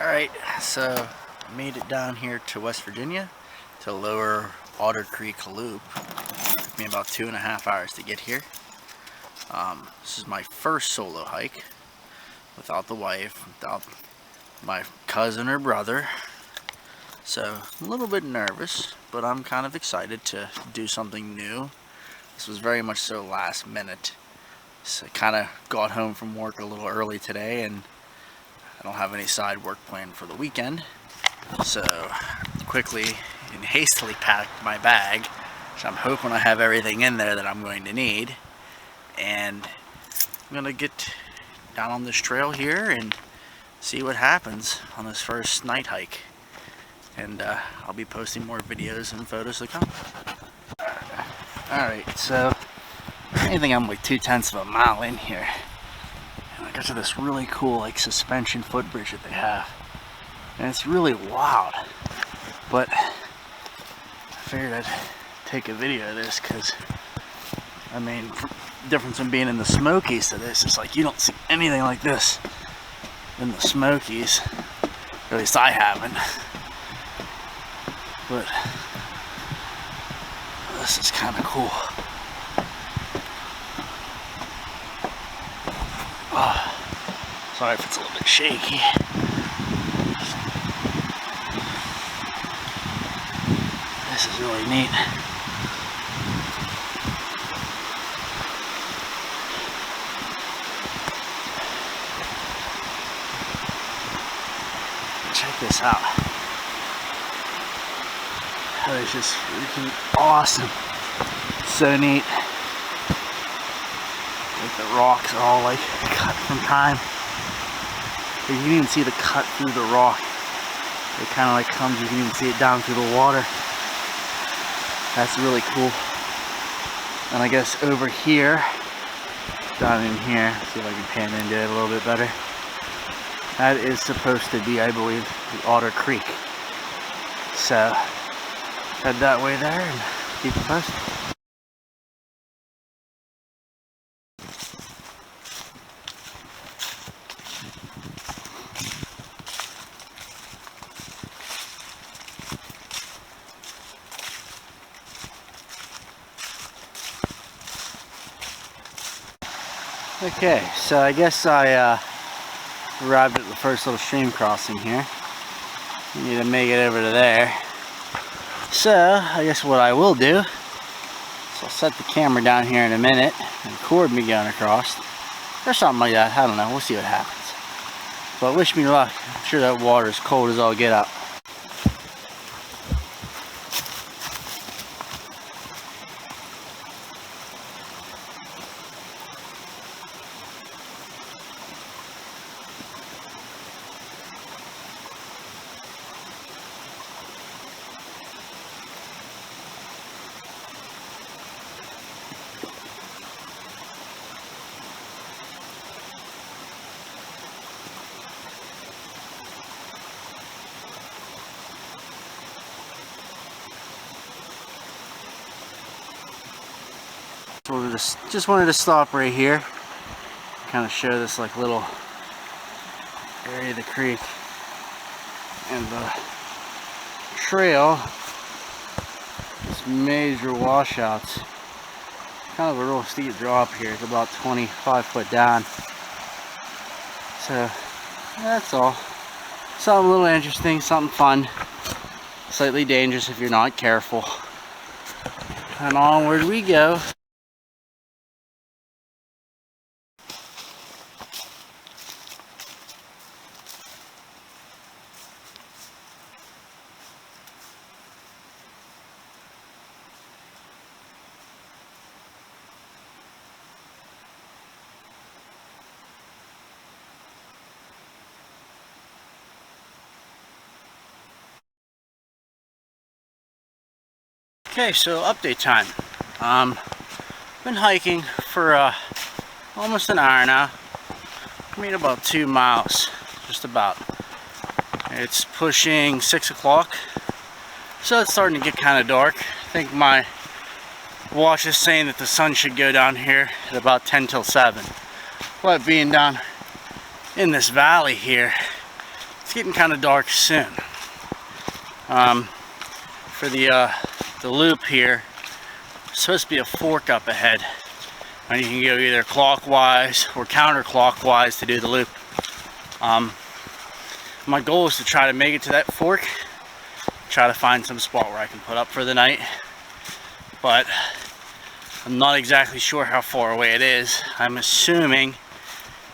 Alright, so I made it down here to West Virginia to Lower Otter Creek Loop. It took me about 2.5 hours to get here. This is my first solo hike without the wife, without my cousin or brother. So I'm a little bit nervous, but I'm kind of excited to do something new. This was very much so last minute. So I kind of got home from work a little early today and I don't have any side work planned for the weekend. So quickly and hastily packed my bag, which I'm hoping I have everything in there that I'm going to need. And I'm gonna get down on this trail here and see what happens on this first night hike. And I'll be posting more videos and photos to come. Alright, so I think I'm like 2/10 of a mile in here. And I got to this really cool like suspension footbridge that they have. And it's really wild. But I figured I'd take a video of this because, I mean, the difference in being in the Smokies to this is like you don't see anything like this in the Smokies. Or at least I haven't. But this is kind of cool. Oh, sorry if it's a little bit shaky. This is really neat. Check this out. That is just freaking awesome. So neat. Like the rocks are all like cut from time. You can even see the cut through the rock. It kind of like comes, you can even see it down through the water. That's really cool. And I guess over here, down in here, see if I can pan into it a little bit better. That is supposed to be, I believe, the Otter Creek. So, head that way there and keep it posted. Okay, so I guess I arrived at the first little stream crossing here. I need to make it over to there. So, I guess what I will do is I'll set the camera down here in a minute and record me going across. Or something like that, I don't know, we'll see what happens. But wish me luck, I'm sure that water is cold as all get out. So just wanted to stop right here, kind of show this like little area of the creek and the trail. This major washouts, kind of a real steep drop here. It's about 25 foot down. So that's all. Something a little interesting, something fun, slightly dangerous if you're not careful. And onward we go. Okay, so update time. Been hiking for almost an hour now. I mean about 2 miles, just about. It's pushing 6 o'clock, so it's starting to get kind of dark. I think my watch is saying that the sun should go down here at about 10 till 7. But being down in this valley here, it's getting kind of dark soon. For the loop here, there's supposed to be a fork up ahead, and you can go either clockwise or counterclockwise to do the loop. My goal is to try to make it to that fork, try to find some spot where I can put up for the night, but I'm not exactly sure how far away it is. I'm assuming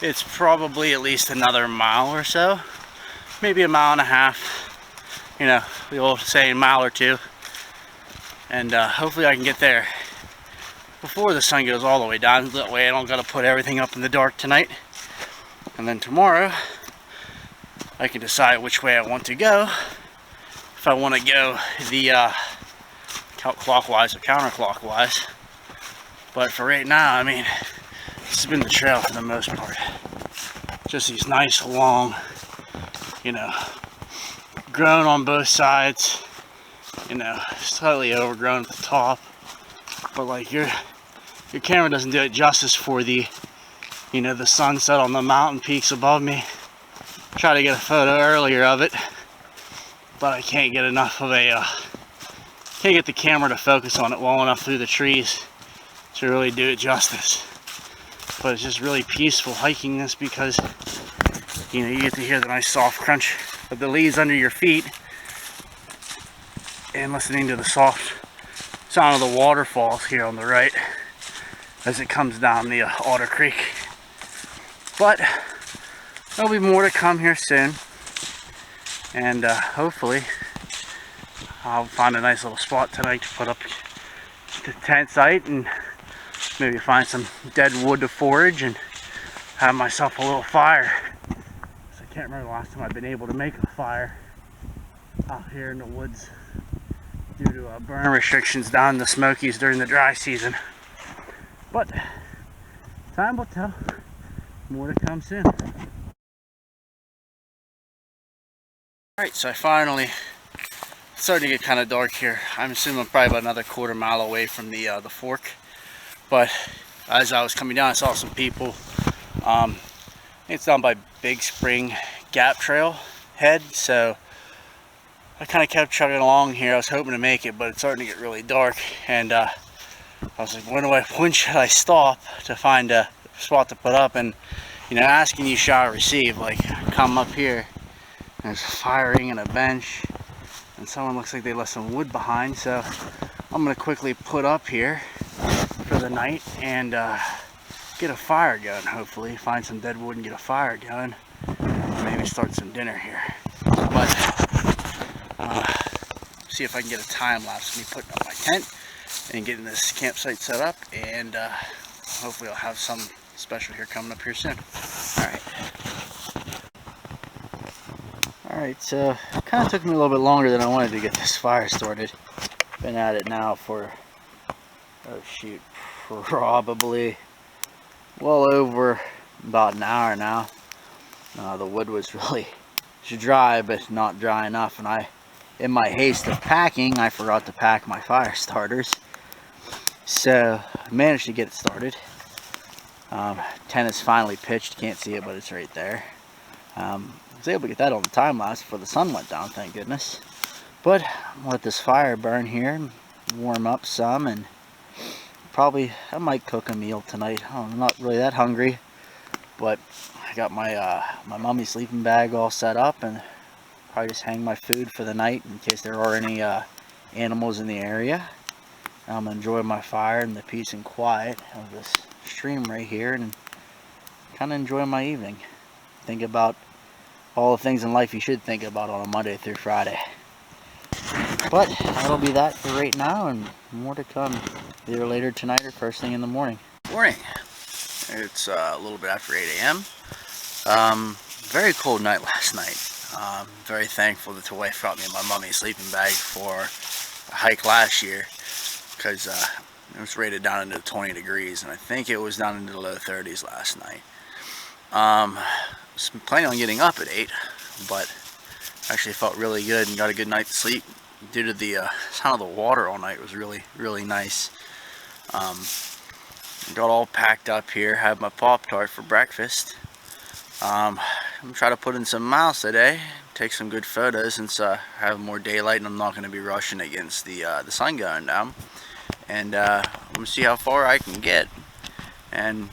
it's probably at least another mile or so, maybe a mile and a half. You know, we will say a mile or two, and hopefully I can get there before the sun goes all the way down. That way I don't gotta put everything up in the dark tonight, and then tomorrow I can decide which way I want to go. If I want to go the clockwise or counterclockwise. But for right now, I mean, this has been the trail for the most part. Just these nice long, you know, grown on both sides, you know, slightly overgrown at the top. But like your camera doesn't do it justice for the, you know, the sunset on the mountain peaks above me. Try to get a photo earlier of it, but I can't get enough of a, can't get the camera to focus on it well enough through the trees to really do it justice. But it's just really peaceful hiking this because, you know, you get to hear the nice soft crunch of the leaves under your feet and listening to the soft sound of the waterfalls here on the right as it comes down the Otter Creek. But there'll be more to come here soon, and hopefully I'll find a nice little spot tonight to put up the tent site and maybe find some dead wood to forage and have myself a little fire. So I can't remember the last time I've been able to make a fire out here in the woods due to burn restrictions down in the Smokies during the dry season. But time will tell. More to come soon. Alright, so I finally, it's starting to get kind of dark here. I'm assuming I'm probably about another quarter mile away from the fork. But as I was coming down, I saw some people. It's down by Big Spring Gap Trail head, so I kind of kept chugging along here. I was hoping to make it, but it's starting to get really dark, and I was like, when should I stop to find a spot to put up? And you know, asking you shall receive. Like, come up here, there's firing and a bench, and someone looks like they left some wood behind, so I'm gonna quickly put up here for the night and get a fire going. Hopefully find some dead wood and get a fire going, maybe start some dinner here. But see if I can get a time lapse of me putting up my tent and getting this campsite set up, and hopefully I'll have some special here coming up here soon. Alright, so it kind of took me a little bit longer than I wanted to get this fire started. Been at it now for, oh shoot, probably well over about an hour now. The wood was really dry, but not dry enough, and in my haste of packing, I forgot to pack my fire starters. So I managed to get it started. Tent is finally pitched. Can't see it, but it's right there. I was able to get that on the time lapse before the sun went down, thank goodness. But I'll let this fire burn here and warm up some, and probably I might cook a meal tonight. I'm not really that hungry, but I got my my mummy sleeping bag all set up, and probably just hang my food for the night in case there are any animals in the area. I'm gonna enjoy my fire and the peace and quiet of this stream right here, and kind of enjoy my evening. Think about all the things in life you should think about on a Monday through Friday. But that'll be that for right now, and more to come either later tonight or first thing in the morning. Morning. It's a little bit after 8 a.m. Very cold night last night. Very thankful that the wife got me my mummy's sleeping bag for a hike last year, because it was rated down into 20 degrees, and I think it was down into the low 30s last night. I was planning on getting up at 8, but actually felt really good and got a good night's sleep due to the sound of the water all night. It was really nice. Got all packed up here, had my Pop-Tart for breakfast. I'm trying to put in some miles today take some good photos since I have more daylight and I'm not going to be rushing against the sun going down. And I'm going to see how far I can get. And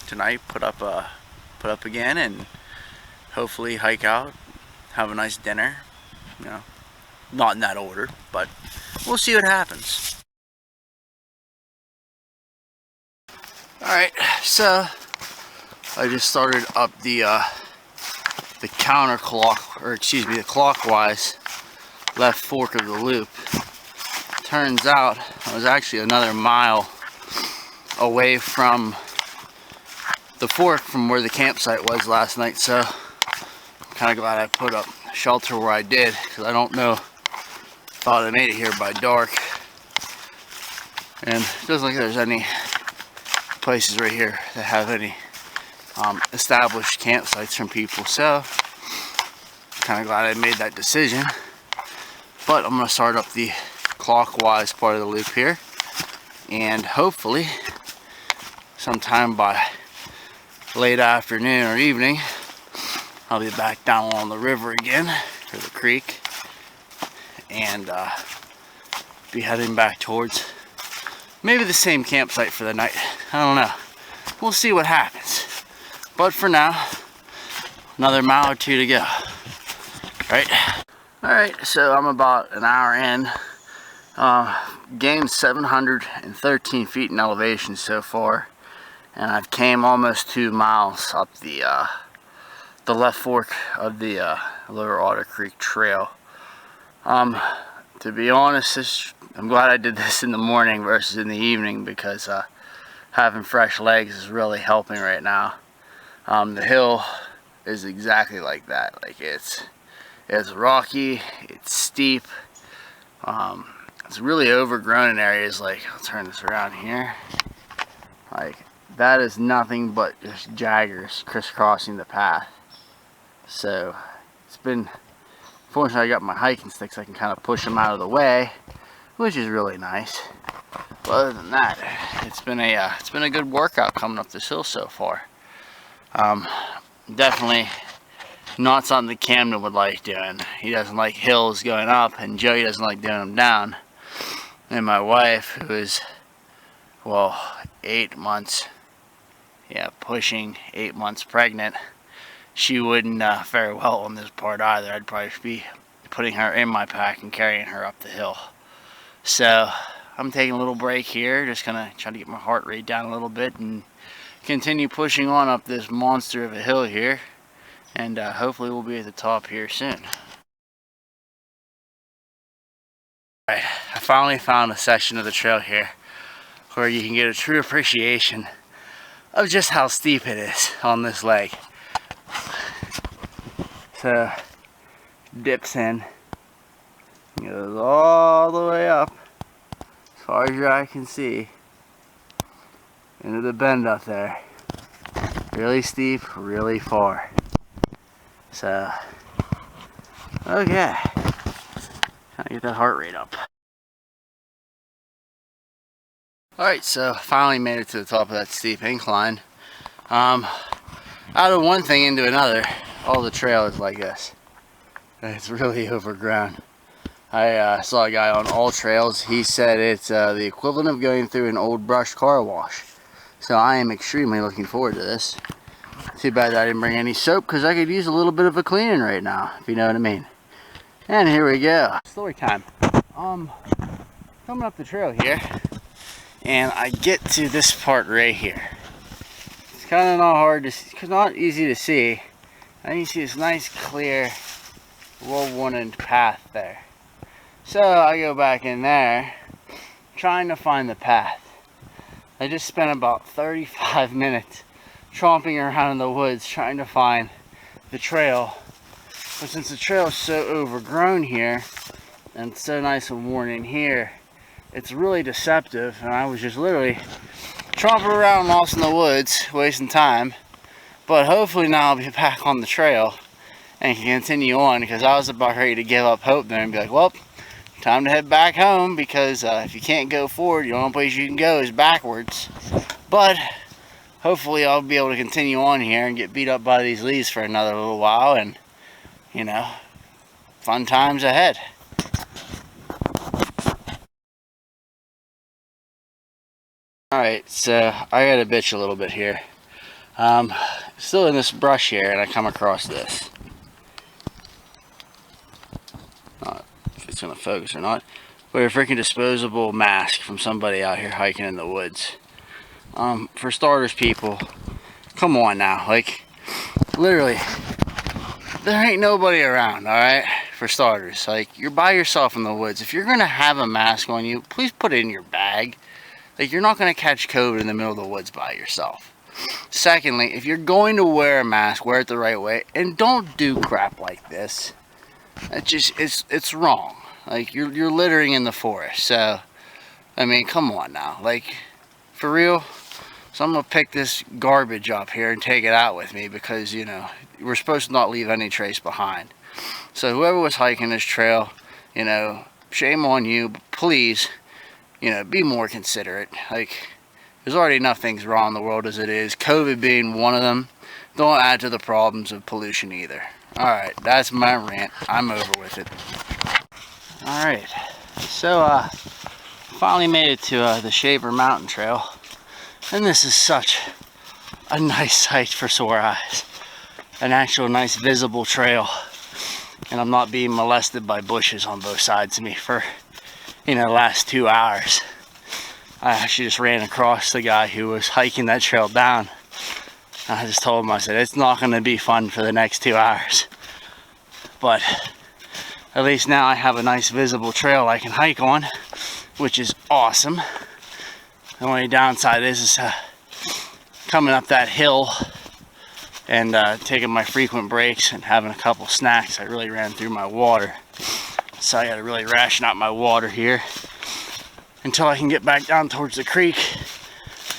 tonight put up again and hopefully hike out, have a nice dinner. You know, not in that order, but we'll see what happens. Alright, so I just started up the the clockwise left fork of the loop. Turns out I was actually another mile away from the fork from where the campsite was last night, so I'm kind of glad I put up shelter where I did, because I don't know, thought I made it here by dark, and it doesn't look like there's any places right here that have any established campsites from people, so kind of glad I made that decision. But I'm going to start up the clockwise part of the loop here, and hopefully sometime by late afternoon or evening I'll be back down along the river again, or the creek, and be heading back towards maybe the same campsite for the night. I don't know. We'll see what happens. But for now, another mile or two to go. Right? Alright, so I'm about an hour in. Gained 713 feet in elevation so far. And I've came almost 2 miles up the left fork of the Lower Otter Creek Trail. To be honest, I'm glad I did this in the morning versus in the evening, because having fresh legs is really helping right now. The hill is exactly like that. Like it's rocky, it's steep, it's really overgrown in areas. Like, I'll turn this around here. Like, that is nothing but just jaggers crisscrossing the path. So it's been, fortunately I got my hiking sticks, I can kind of push them out of the way, which is really nice. But other than that, it's been a good workout coming up this hill so far. Definitely not something that Camden would like doing. He doesn't like hills going up, and Joey doesn't like doing them down. And my wife, who is, well, 8 months, pushing 8 months pregnant, she wouldn't fare well on this part either. I'd probably be putting her in my pack and carrying her up the hill. So I'm taking a little break here, just gonna try to get my heart rate down a little bit and continue pushing on up this monster of a hill here, and hopefully we'll be at the top here soon. Alright, I finally found a section of the trail here where you can get a true appreciation of just how steep it is on this leg. So, dips in, goes all the way up, as far as your eye can see, into the bend up there. Really steep, really far. So, okay, kind of get that heart rate up. Alright, so finally made it to the top of that steep incline. Out of one thing into another, all the trail is like this. It's really overgrown. I saw a guy on All Trails. He said it's the equivalent of going through an old brush car wash. So I am extremely looking forward to this. Too bad that I didn't bring any soap, because I could use a little bit of a cleaning right now, if you know what I mean. And here we go. Story time. Coming up the trail here, and I get to this part right here. It's kind of not hard to, not easy to see. And you see this nice, clear, well-worn path there. So I go back in there, trying to find the path. I just spent about 35 minutes tromping around in the woods trying to find the trail. But since the trail is so overgrown here, and so nice and worn in here, it's really deceptive. And I was just literally tromping around lost in the woods, wasting time. But hopefully now I'll be back on the trail and can continue on, because I was about ready to give up hope there and be like, well, time to head back home, because if you can't go forward, the only place you can go is backwards. But hopefully I'll be able to continue on here and get beat up by these leaves for another little while, and, you know, fun times ahead. Alright, so I gotta bitch a little bit here. Still in this brush here, and I come across this. Not if it's gonna focus or not. But a freaking disposable mask from somebody out here hiking in the woods. For starters, people, come on now. Like, literally, there ain't nobody around, alright? For starters, like, you're by yourself in the woods. If you're gonna have a mask on you, please put it in your bag. Like, you're not gonna catch COVID in the middle of the woods by yourself. Secondly, if you're going to wear a mask, wear it the right way, and don't do crap like this. It's wrong. Like, you're littering in the forest. So, I mean, come on now. Like, for real. So I'm gonna pick this garbage up here and take it out with me because, you know, we're supposed to not leave any trace behind. So whoever was hiking this trail, you know, shame on you, but please, you know, be more considerate. Like, there's already enough things wrong in the world as it is, COVID being one of them. Don't add to the problems of pollution either. Alright, that's my rant. I'm over with it. Alright, so finally made it to the Shaver Mountain Trail. And this is such a nice sight for sore eyes. An actual nice visible trail. And I'm not being molested by bushes on both sides of me for, you know, the last 2 hours. I actually just ran across the guy who was hiking that trail down. I just told him, I said, it's not going to be fun for the next 2 hours. But at least now I have a nice visible trail I can hike on, which is awesome. The only downside is coming up that hill and taking my frequent breaks and having a couple snacks. I really ran through my water. So I got to really ration out my water here until I can get back down towards the creek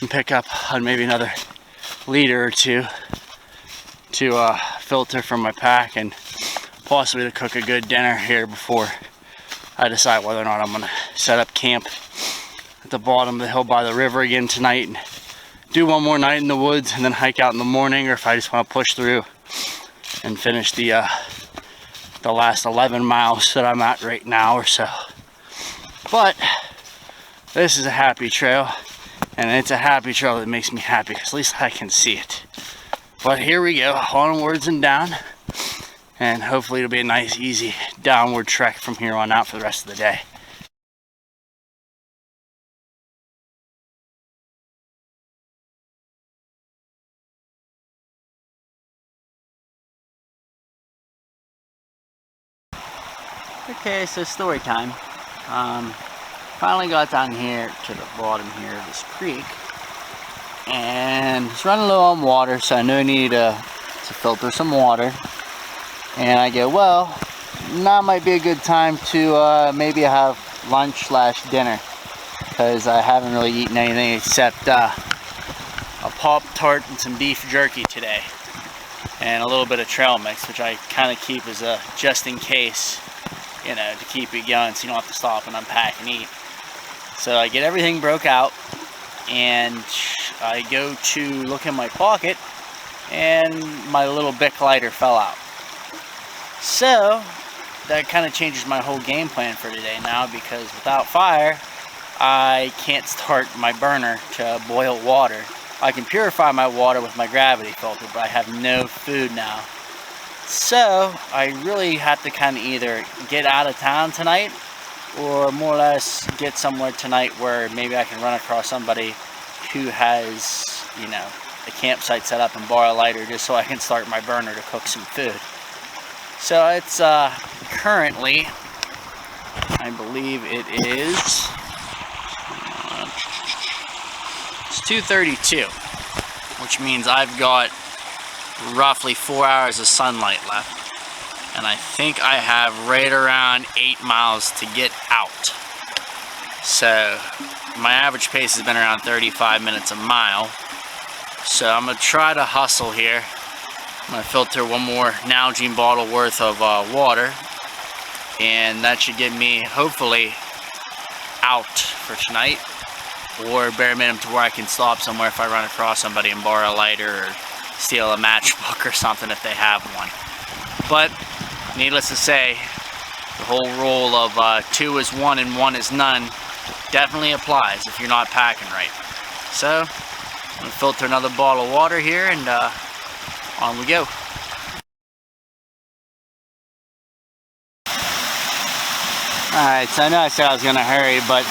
and pick up on maybe another liter or two to filter from my pack and possibly to cook a good dinner here before I decide whether or not I'm going to set up camp at the bottom of the hill by the river again tonight and do one more night in the woods and then hike out in the morning, or if I just want to push through and finish the last 11 miles that I'm at right now or so. But this is a happy trail, and it's a happy trail that makes me happy because at least I can see it. But here we go, onwards and down, and hopefully it'll be a nice easy downward trek from here on out for the rest of the day. Okay, so story time. Finally got down here to the bottom here of this creek, and it's running low on water, so I knew I needed to filter some water. And I go, well, now might be a good time to maybe have lunch / dinner, because I haven't really eaten anything except a Pop-Tart and some beef jerky today, and a little bit of trail mix, which I kind of keep as a just in case, you know, to keep it going so you don't have to stop and unpack and eat. So I get everything broke out, and I go to look in my pocket, and my little Bic lighter fell out. So that kind of changes my whole game plan for today now, because without fire, I can't start my burner to boil water. I can purify my water with my gravity filter, but I have no food now. So I really have to kind of either get out of town tonight, or more or less get somewhere tonight where maybe I can run across somebody who has, you know, a campsite set up and borrow a lighter just so I can start my burner to cook some food. So it's currently, I believe it is, it's 2:32, which means I've got roughly 4 hours of sunlight left, and I think I have right around 8 miles to get out. So my average pace has been around 35 minutes a mile, so I'm gonna try to hustle here. I'm gonna filter one more Nalgene bottle worth of water, and that should get me hopefully out for tonight, or bare minimum to where I can stop somewhere if I run across somebody and borrow a lighter or steal a matchbook or something if they have one. But needless to say, The whole rule of 2 is 1 and 1 is none definitely applies if you're not packing right. So, I'm going to filter another bottle of water here and on we go. Alright, so I know I said I was going to hurry, but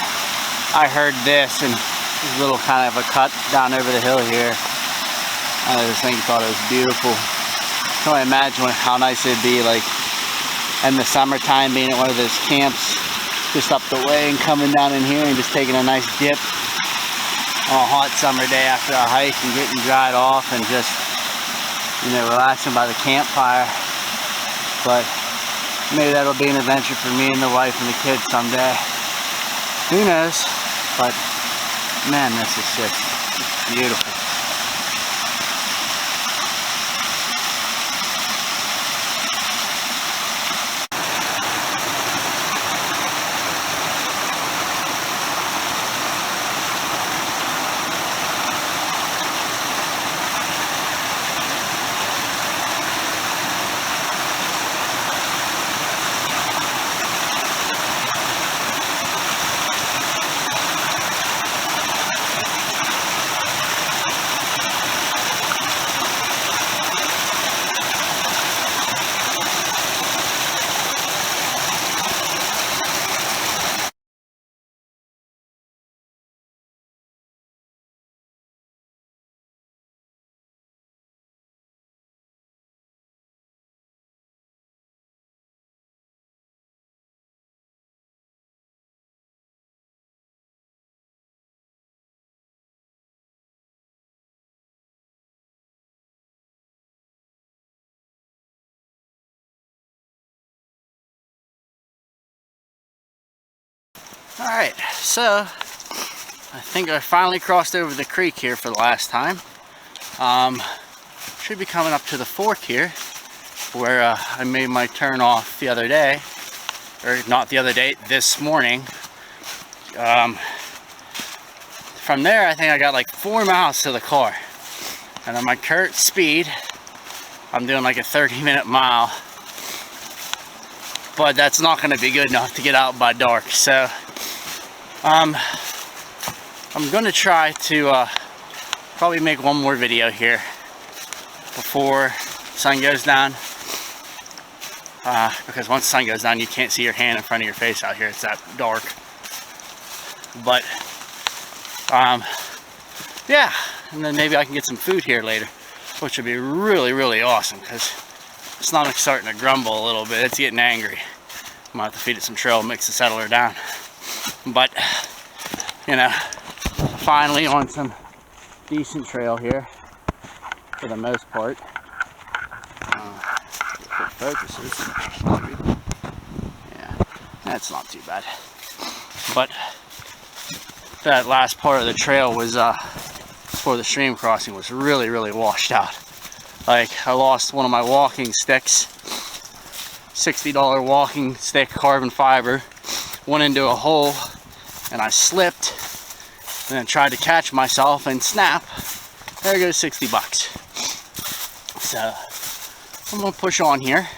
I heard this and there's a little kind of a cut down over the hill here. I just thought it was beautiful. I can only imagine how nice it'd be like in the summertime being at one of those camps just up the way and coming down in here and just taking a nice dip on a hot summer day after a hike and getting dried off and just, you know, relaxing by the campfire. But maybe that'll be an adventure for me and the wife and the kids someday. Who knows? But man, this is just beautiful. Alright, so I think I finally crossed over the creek here for the last time. Should be coming up to the fork here where I made my turn off the other day, or not the other day, this morning. From there I think I got like 4 miles to the car, and on my current speed I'm doing like a 30-minute mile, but that's not going to be good enough to get out by dark. So I'm going to try to probably make one more video here before sun goes down, because once the sun goes down you can't see your hand in front of your face out here. It's that dark. But yeah, and then maybe I can get some food here later, which would be really, really awesome, because the stomach's starting to grumble a little bit. It's getting angry. I'm gonna have to feed it some trail mix to settle her down. But you know, finally on some decent trail here for the most part. Quick focuses. Yeah, that's not too bad. But that last part of the trail was for the stream crossing was really, really washed out. Like, I lost one of my walking sticks, $60 walking stick, carbon fiber, went into a hole and I slipped and then tried to catch myself and snap. There goes 60 bucks. So I'm gonna push on here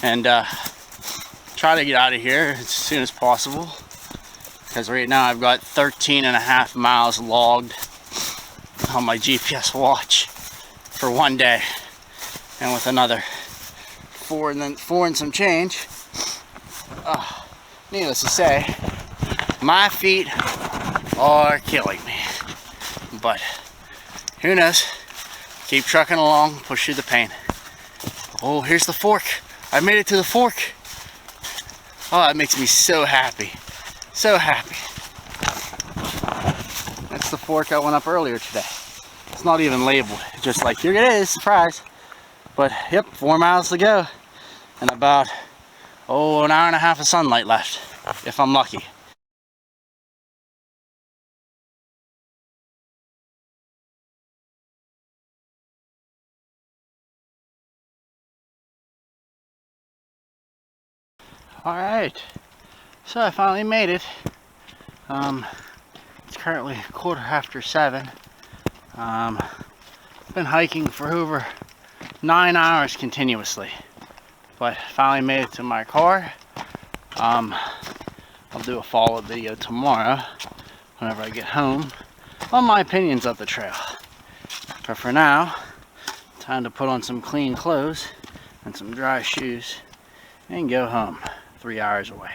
and try to get out of here as soon as possible, because right now I've got 13.5 miles logged on my GPS watch for one day, and with another four and some change, needless to say, my feet are killing me. But who knows? Keep trucking along, push through the pain. Oh, here's the fork. I made it to the fork. Oh, that makes me so happy. So happy. That's the fork I went up earlier today. It's not even labeled. It's just like, here it is, surprise. But yep, 4 miles to go. And about, an hour and a half of sunlight left, if I'm lucky. Alright, so I finally made it. It's currently 7:15. Been hiking for over 9 hours continuously, but finally made it to my car. I'll do a follow-up video tomorrow whenever I get home on my opinions of the trail. But for now, time to put on some clean clothes and some dry shoes and go home. 3 hours away.